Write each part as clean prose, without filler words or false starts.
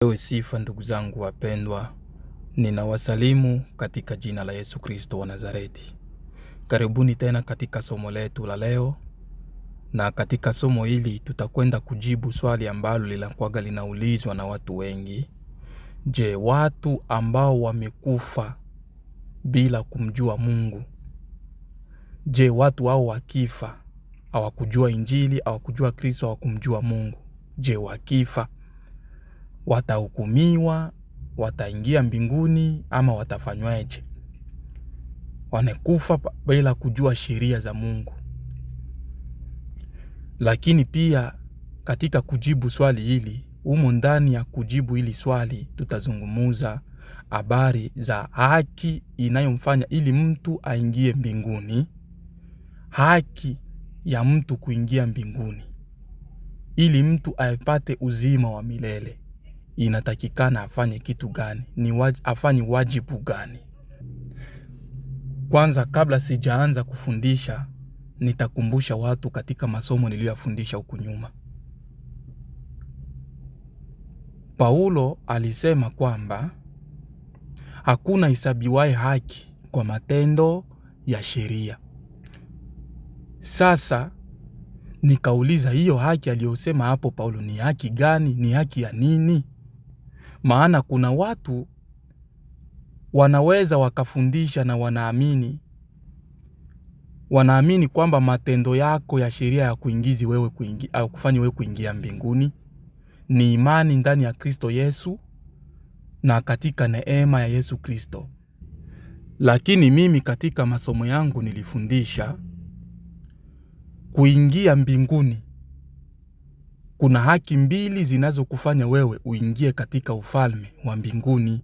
Ewe sifa ndugu zangu wapendwa, ninawasalimu katika jina la Yesu Kristo wa Nazareti. Karibuni tena katika somo letu la leo, na katika somo hili tutakwenda kujibu swali ambalo linakuwaga linaulizwa na watu wengi. Je, watu ambao wamekufa bila kumjua Mungu, je, watu hao wakifa hawakujua Injili, hawakujua Kristo, hawakumjua Mungu, je, wakifa watahukumiwa, wataingia mbinguni ama watafanywaje? Wanakufa bila kujua sheria za Mungu. Lakini pia katika kujibu swali hili, humo ndani ya kujibu hili swali tutazungumuza habari za haki inayomfanya ili mtu aingie mbinguni. Haki ya mtu kuingia mbinguni, ili mtu apate uzima wa milele, inatakikana afanye kitu gani? Afanye wajibu gani? Kwanza, kabla sijaanza kufundisha, nitakumbusha watu katika masomo niliyofundisha huku nyuma. Paulo alisema kwamba hakuna hesabiwaye haki kwa matendo ya sheria. Sasa nikauliza, hiyo haki aliyosema hapo Paulo ni haki gani? Ni haki ya nini? Maana kuna watu wanaweza wakafundisha na wanaamini kwamba matendo yako ya sheria ya kuingizi wewe au kufanya wewe kuingia mbinguni ni imani ndani ya Kristo Yesu na katika neema ya Yesu Kristo. Lakini mimi katika masomo yangu nilifundisha kuingia mbinguni kuna haki mbili zinazokufanya wewe uingie katika ufalme wa mbinguni.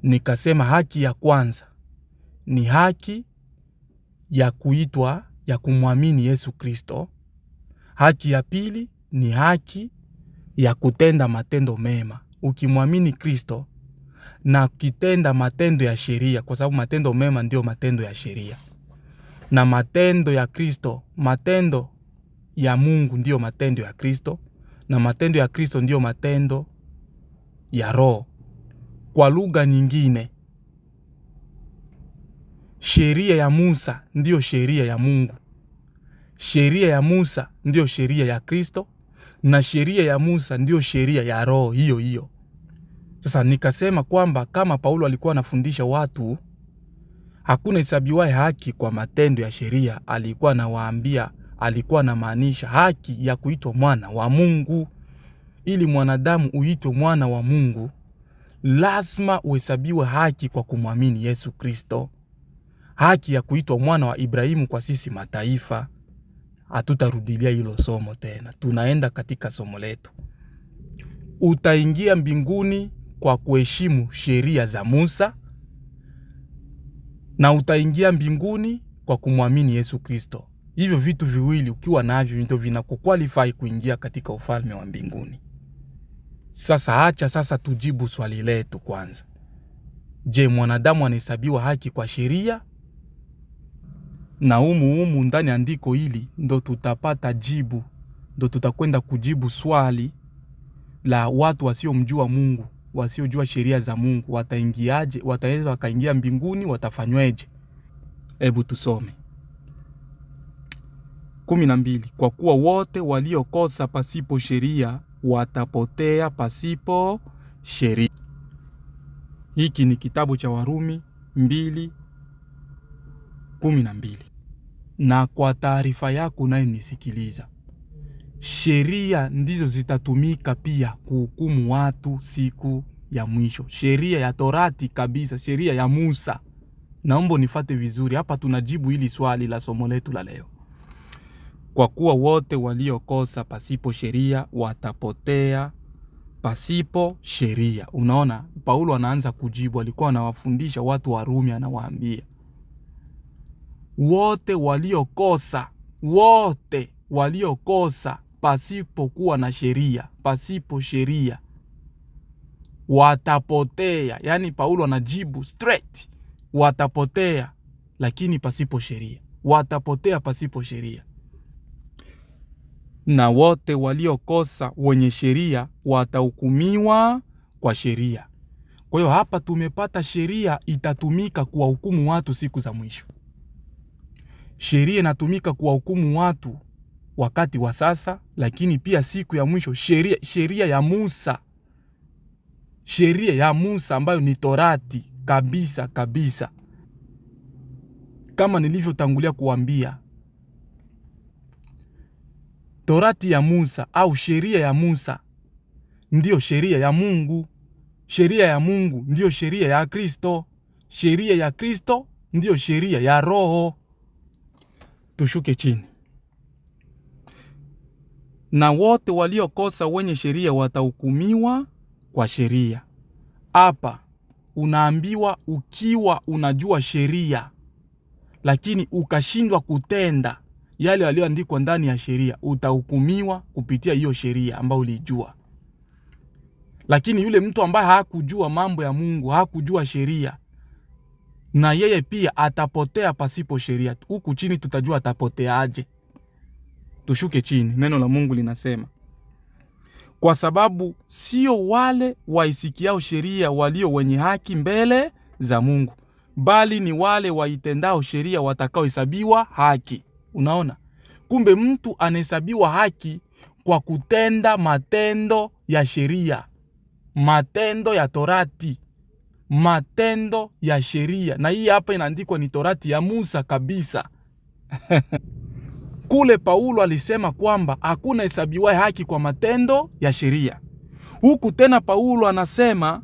Nikasema haki ya kwanza ni haki ya kuitwa, ya kumwamini Yesu Kristo. Haki ya pili ni haki ya kutenda matendo mema. Ukimwamini Kristo na ukitenda matendo ya sheria, kwa sababu matendo mema ndio matendo ya sheria, na matendo ya Kristo, matendo ya Mungu ndio matendo ya Kristo, na matendo ya Kristo ndio matendo ya Roho. Kwa lugha nyingine, sheria ya Musa ndio sheria ya Mungu, sheria ya Musa ndio sheria ya Kristo, na sheria ya Musa ndio sheria ya Roho hiyo hiyo. Sasa nikasema kwamba kama Paulo alikuwa anafundisha watu hakuna hesabiwaye haki kwa matendo ya sheria, alikuwa anawaambia, alikuwa anamaanisha haki ya kuitwa mwana wa Mungu. Ili mwanadamu uitwe mwana wa Mungu, lazima uhesabiwe haki kwa kumwamini Yesu Kristo. Haki ya kuitwa mwana wa Ibrahimu kwa sisi mataifa. Hatutarudilia hilo somo tena. Tunaenda katika somo letu. Utaingia mbinguni kwa kuheshimu sheria za Musa, na utaingia mbinguni kwa kumwamini Yesu Kristo. Hivyo vitu viwili ukiwa navyo ndio vinakuqualify kuingia katika ufalme wa mbinguni. Sasa tujibu swali letu kwanza. Je, mwanadamu anahesabiwa haki kwa sheria? Na humu ndani andiko hili ndo tutapata jibu, ndo tutakwenda kujibu swali la watu wasiomjua Mungu, wasiojua sheria za Mungu, wataingiaje? Wataweza wakaingia mbinguni? Watafanyweje? Hebu tusome 12. Kwa kuwa wote waliokosa pasipo sheria watapotea pasipo sheria. Hiki ni kitabu cha Warumi 2:12. Na kwa taarifa yako naye nisikiliza, sheria ndizo zitatumika pia kuhukumu watu siku ya mwisho. Sheria ya Torati kabisa, sheria ya Musa. Naomba nifate vizuri hapa, tunajibu hili swali la somo letu la leo. Kwa kuwa wote waliokosa pasipo sheria watapotea pasipo sheria. Unaona, Paulo anaanza kujibu, alikuwa anawafundisha watu wa Rumi, anawaambia wote waliokosa pasipo kuwa na sheria, pasipo sheria watapotea. Yani Paulo anajibu straight, watapotea lakini pasipo sheria, watapotea pasipo sheria. na wote waliokosa wenye sheria watahukumiwa kwa sheria. Kwa hiyo hapa tumepata sheria itatumika kuwahukumu watu siku za mwisho. Sheria inatumika kuwahukumu watu wakati wa sasa, lakini pia siku ya mwisho. Sheria ya Musa, sheria ya Musa ambayo ni Torati kabisa kabisa. Kama nilivyotangulia kuambia, Torati ya Musa au sheria ya Musa ndiyo sheria ya Mungu. Sheria ya Mungu ndiyo sheria ya Kristo. Sheria ya Kristo ndiyo sheria ya Roho. Tushuke chini. Na wote waliokosa wenye sheria watahukumiwa kwa sheria. Hapa unaambiwa ukiwa unajua sheria lakini ukashindwa kutenda yale yaliyoandikwa ndani ya sheria, utahukumiwa kupitia hiyo sheria ambayo ulijua. Lakini yule mtu ambaye hakujua mambo ya Mungu, hakujua sheria, na yeye pia atapotea pasipo sheria. Huku chini tutajua atapotea aje. Tushuke chini. Neno la Mungu linasema, kwa sababu sio wale waisikiao sheria walio wenye haki mbele za Mungu, bali ni wale waitendao sheria watakaohesabiwa haki. Unaona? Kumbe mtu anahesabiwa haki kwa kutenda matendo ya sheria, matendo ya Torati, matendo ya sheria. Na hii hapa inaandikwa ni Torati ya Musa kabisa. Kule Paulo alisema kwamba hakuna hesabiwa haki kwa matendo ya sheria. Huku tena Paulo anasema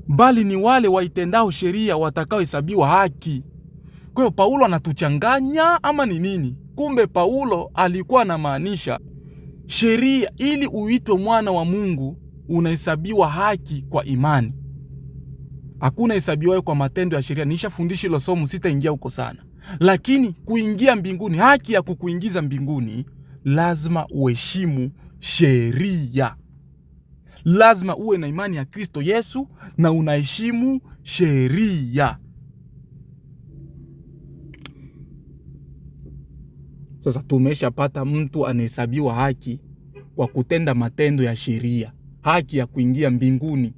bali ni wale waitendao sheria watakaohesabiwa haki. Kwa hiyo Paulo anatuchanganya ama ni nini? Kumbe Paulo alikuwa anamaanisha sheria, ili uitwe mwana wa Mungu unahesabiwa haki kwa imani. Hakuna hesabiwa kwa matendo ya sheria. Nishafundisha hilo somo, sitaingia huko sana. Lakini kuingia mbinguni, haki ya kukuingiza mbinguni, lazima uheshimu sheria. Lazima uwe na imani ya Kristo Yesu na unaheshimu sheria. Sasa tumeshapata mtu anahesabiwa haki kwa kutenda matendo ya sheria, haki ya kuingia mbinguni.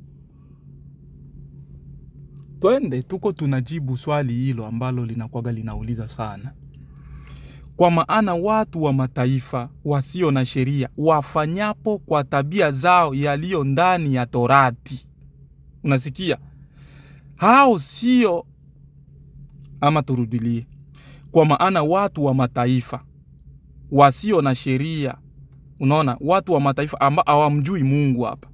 Twende tuko tunajibu swali hilo ambalo linakuwaga linauliza sana. Kwa maana watu wa mataifa wasio na sheria wafanyapo kwa tabia zao yaliyo ndani ya Torati. Unasikia? Hao sio, ama turudilie. Kwa maana watu wa mataifa wasio na sheria, unaona, watu wa mataifa ambao hawamjui Mungu hapa,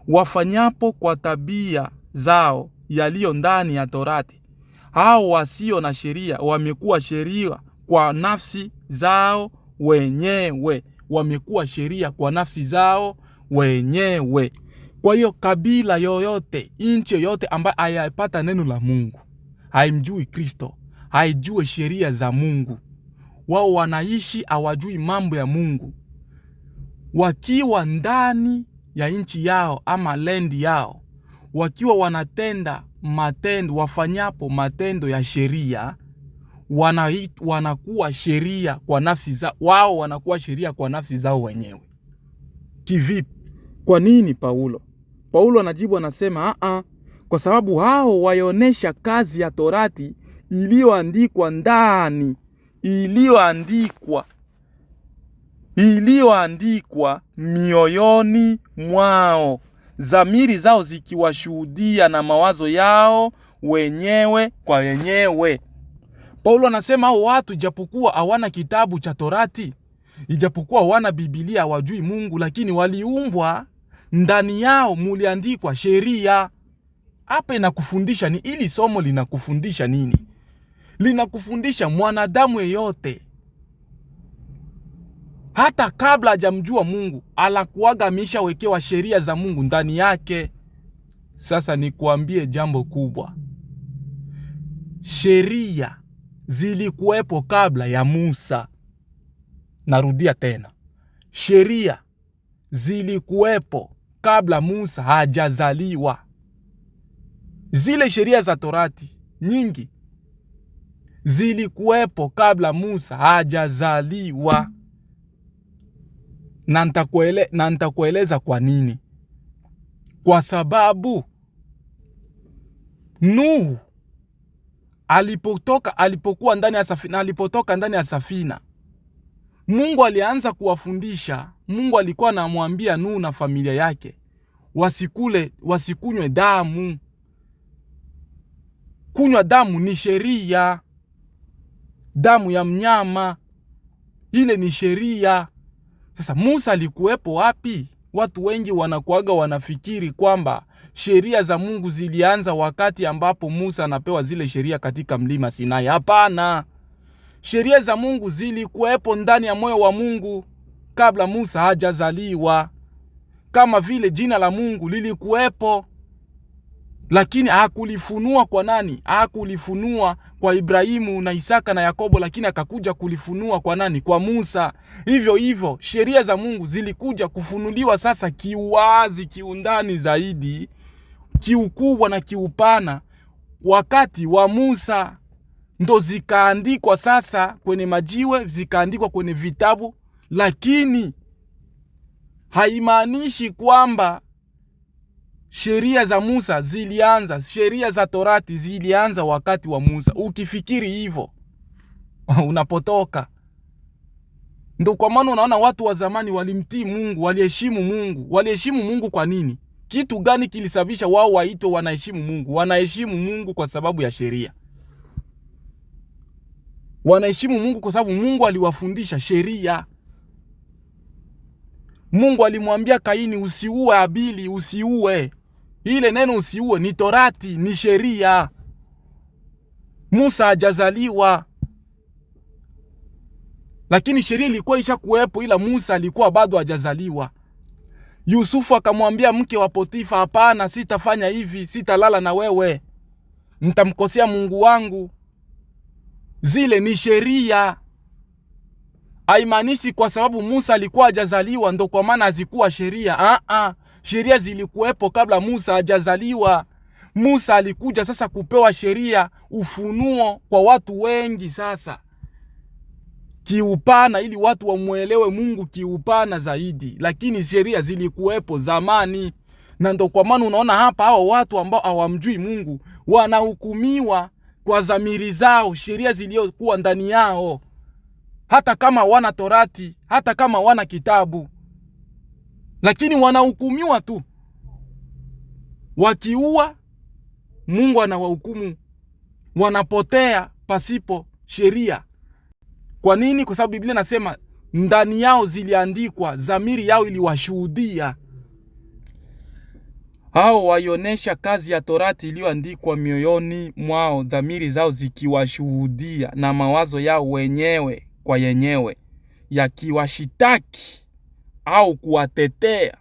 wafanyapo kwa tabia zao yaliyo ndani ya Torati. Hao wasio na sheria wamekuwa sheria kwa nafsi zao wenyewe. Wamekuwa sheria kwa nafsi zao wenyewe. Kwa hiyo kabila yoyote, nchi yoyote ambayo hayapata neno la Mungu, haimjui Kristo, haijui sheria za Mungu, wao wanaishi hawajui mambo ya Mungu. Wakiwa ndani ya nchi yao ama lendi yao, wakiwa wanatenda matendo, wafanyapo matendo ya sheria, wanakuwa sheria kwa nafsi zao. Wao wanakuwa sheria kwa nafsi zao wenyewe. Kivipi? Kwa nini Paulo anajibu, anasema kwa sababu hao waionesha kazi ya Torati iliyoandikwa ndani, iliyoandikwa mioyoni mwao, dhamiri zao zikiwashuhudia na mawazo yao wenyewe kwa wenyewe. Paulo anasema hao watu ijapokuwa hawana kitabu cha Torati, ijapokuwa hawana Biblia, hawajui Mungu, lakini waliumbwa, ndani yao muliandikwa sheria. Hapa inakufundisha ni ili somo linakufundisha nini? Linakufundisha mwanadamu yeyote, hata kabla hajamjua Mungu, alakuwaga ameshawekewa sheria za Mungu ndani yake. Sasa nikuambie jambo kubwa. Sheria zilikuwepo kabla ya Musa. Narudia tena. Sheria zilikuwepo kabla Musa hajazaliwa. Zile sheria za Torati nyingi zilikuwepo kabla Musa hajazaliwa. Na nitakueleza kwa nini. Kwa sababu Nuhu alipokuwa ndani ya safina, alipotoka ndani ya safina, Mungu alianza kuwafundisha. Mungu alikuwa anamwambia Nuhu na familia yake wasikunywe damu. Kunywa damu ni sheria. Damu ya mnyama ile ni sheria. Sasa Musa alikuwepo wapi? Watu wengi wanafikiri kwamba sheria za Mungu zilianza wakati ambapo Musa anapewa zile sheria katika mlima Sinai. Hapana. Sheria za Mungu zilikuwepo ndani ya moyo wa Mungu kabla Musa hajazaliwa. Kama vile jina la Mungu lilikuwepo, lakini hakulifunua kwa nani? Hakulifunua kwa Ibrahimu na Isaka na Yakobo, lakini akakuja kulifunua kwa nani? Kwa Musa. Hivyo hivyo sheria za Mungu zilikuja kufunuliwa sasa kiuwazi, kiundani zaidi, kiukubwa na kiupana wakati wa Musa. Ndo zikaandikwa sasa kwenye majiwe, zikaandikwa kwenye vitabu, lakini haimaanishi kwamba sheria za Musa zilianza, sheria za Torati zilianza wakati wa Musa. Ukifikiri hivyo unapotoka. Ndio kwa maana unaona watu wa zamani walimtii Mungu, waliheshimu Mungu. Waliheshimu Mungu kwa nini? Kitu gani kilisababisha wao waitwe wanaheshimu Mungu? Wanaheshimu Mungu kwa sababu ya sheria. Wanaheshimu Mungu kwa sababu Mungu aliwafundisha sheria. Mungu alimwambia Kaini, usiue Abili, usiue. Ile neno usiue ni Torati, ni sheria. Musa hajazaliwa, lakini sheria ilikuwa ishakuwepo, ila Musa alikuwa bado hajazaliwa. Yusufu akamwambia mke wa Potifa, hapana, sitafanya hivi, sitalala na wewe, nitamkosea Mungu wangu. Zile ni sheria. Haimaanishi kwa sababu Musa alikuwa hajazaliwa ndo kwa maana hazikuwa sheria. Sheria zilikuwepo kabla Musa hajazaliwa. Musa alikuja sasa kupewa sheria, ufunuo kwa watu wengi sasa kiupana, ili watu wamuelewe Mungu kiupana zaidi, lakini sheria zilikuwepo zamani. Na ndo kwa maana unaona hapa hao watu ambao hawamjui Mungu wanahukumiwa kwa dhamiri zao, sheria zilizokuwa ndani yao, hata kama wana Torati, hata kama wana kitabu, lakini wanahukumiwa tu. Wakiua, Mungu anawahukumu. Wanapotea pasipo sheria. Kwa nini? Kwa sababu Biblia nasema ndani yao ziliandikwa, dhamiri yao iliwashuhudia. Hao waionesha kazi ya Torati iliyoandikwa mioyoni mwao, dhamiri zao zikiwashuhudia na mawazo yao wenyewe kwa yenyewe yakiwashitaki au kuwatetea.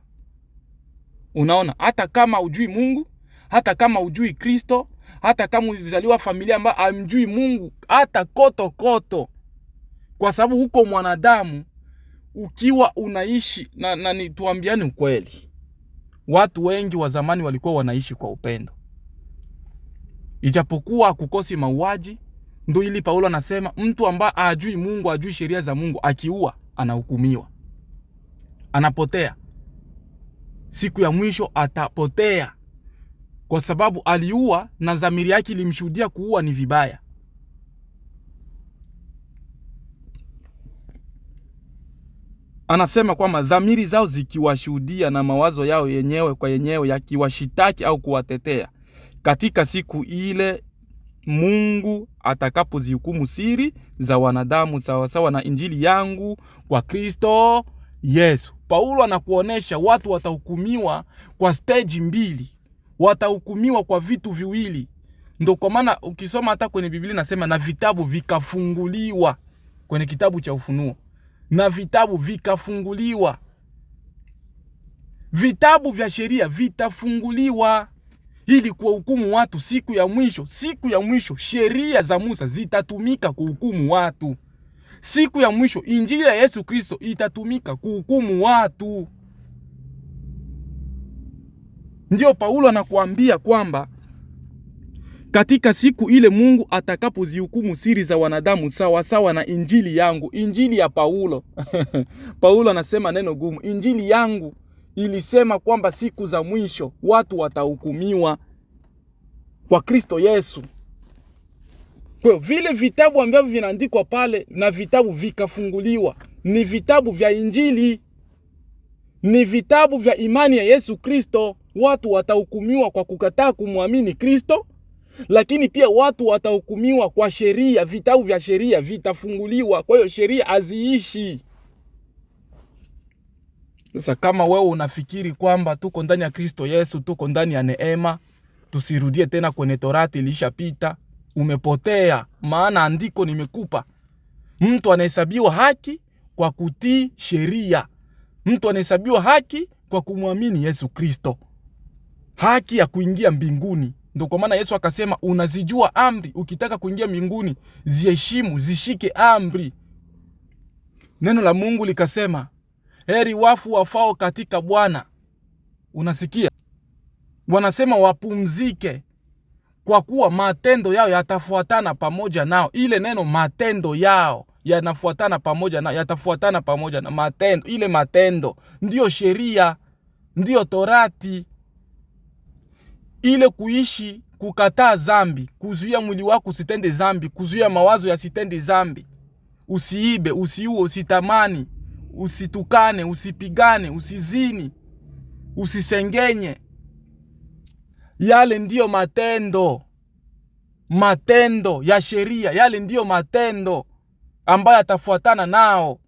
Unaona, hata kama hujui Mungu, hata kama hujui Kristo, hata kama ulizaliwa familia ambayo hamjui Mungu, hata koto, kwa sababu huko mwanadamu ukiwa unaishi na nituambiane ukweli, watu wengi wa zamani walikuwa wanaishi kwa upendo, ijapokuwa kukosi mauaji. Ndio ili Paulo anasema mtu ambaye hajui Mungu, hajui sheria za Mungu, akiua anahukumiwa, anapotea. Siku ya mwisho atapotea, kwa sababu aliua na dhamiri yake ilimshuhudia kuua ni vibaya. Anasema kwamba dhamiri zao zikiwashuhudia na mawazo yao yenyewe kwa yenyewe yakiwashitaki au kuwatetea, katika siku ile Mungu atakapozihukumu siri za wanadamu sawasawa na injili yangu kwa Kristo Yesu. Paulo anakuonesha watu watahukumiwa kwa stage mbili. Watahukumiwa kwa vitu viwili. Ndio kwa maana ukisoma hata kwenye Biblia nasema na vitabu vikafunguliwa, kwenye kitabu cha Ufunuo. Na vitabu vikafunguliwa. Vitabu vya sheria vitafunguliwa ili kuhukumu watu siku ya mwisho. Siku ya mwisho sheria za Musa zitatumika kuhukumu watu. Siku ya mwisho injili ya Yesu Kristo itatumika kuhukumu watu. Ndio Paulo anakuambia kwamba katika siku ile Mungu atakapozihukumu siri za wanadamu sawa sawa na injili yangu, injili ya Paulo. Paulo anasema neno gumu. Injili yangu ilisema kwamba siku za mwisho watu watahukumiwa kwa Kristo Yesu. Kwa vile vitabu ambavyo vinaandikwa pale na vitabu vikafunguliwa ni vitabu vya injili, ni vitabu vya imani ya Yesu Kristo. Watu watahukumiwa kwa kukataa kumwamini Kristo, lakini pia watu watahukumiwa kwa sheria. Vitabu vya sheria vitafunguliwa, kwa hiyo sheria haziishi. Sasa kama wewe unafikiri kwamba tuko ndani ya Kristo Yesu, tuko ndani ya neema, tusirudie tena kwenye Torati ilishapita, umepotea. Maana andiko nimekupa. Mtu anahesabiwa haki kwa kutii sheria. Mtu anahesabiwa haki kwa kumwamini Yesu Kristo. Haki ya kuingia mbinguni. Ndio kwa maana Yesu akasema unazijua amri, ukitaka kuingia mbinguni ziheshimu, zishike amri. Neno la Mungu likasema heri wafu wafao katika Bwana. Unasikia? Wanasema wapumzike kwa kuwa matendo yao yatafuatana pamoja nao. Ile neno matendo yao yanafuatana pamoja nao, yatafuatana pamoja na matendo. Ile matendo ndio sheria, ndio Torati. Ile kuishi, kukataa dhambi, kuzuia mwili wako usitende dhambi, kuzuia mawazo yasitende dhambi. Usiibe, usiue, usitamani, usitukane, usipigane, usizini, usisengenye. Yale ndiyo matendo. Matendo ya sheria, yale ndiyo matendo ambayo yatafuatana nao.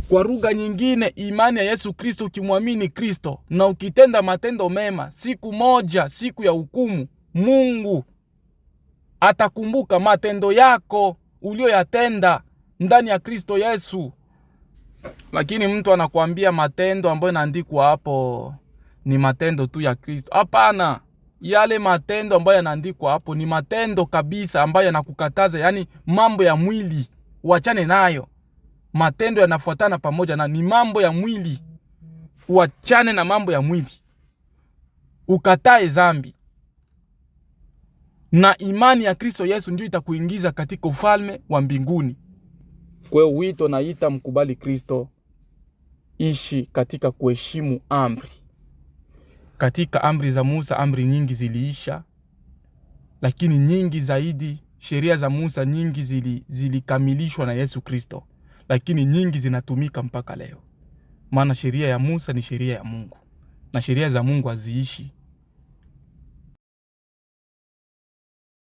Kwa lugha nyingine, imani ya Yesu Kristo, ukimwamini Kristo na ukitenda matendo mema, siku moja, siku ya hukumu, Mungu atakumbuka matendo yako ulioyatenda ndani ya Kristo Yesu. Lakini mtu anakuambia matendo ambayo yanaandikwa hapo ni matendo tu ya Kristo. Hapana. Yale matendo ambayo yanaandikwa hapo ni matendo kabisa ambayo yanakukataza, yani mambo ya mwili, uachane nayo. Matendo yanafuatana pamoja na ni mambo ya mwili. Uachane na mambo ya mwili, ukatae dhambi, na imani ya Kristo Yesu ndio itakuingiza katika ufalme wa mbinguni. Kwa hiyo wito naita mkubali Kristo, ishi katika kuheshimu amri. Katika amri za Musa, amri nyingi ziliisha, lakini nyingi zaidi, sheria za Musa nyingi zilikamilishwa na Yesu Kristo, lakini nyingi zinatumika mpaka leo. Maana sheria ya Musa ni sheria ya Mungu, na sheria za Mungu haziishi.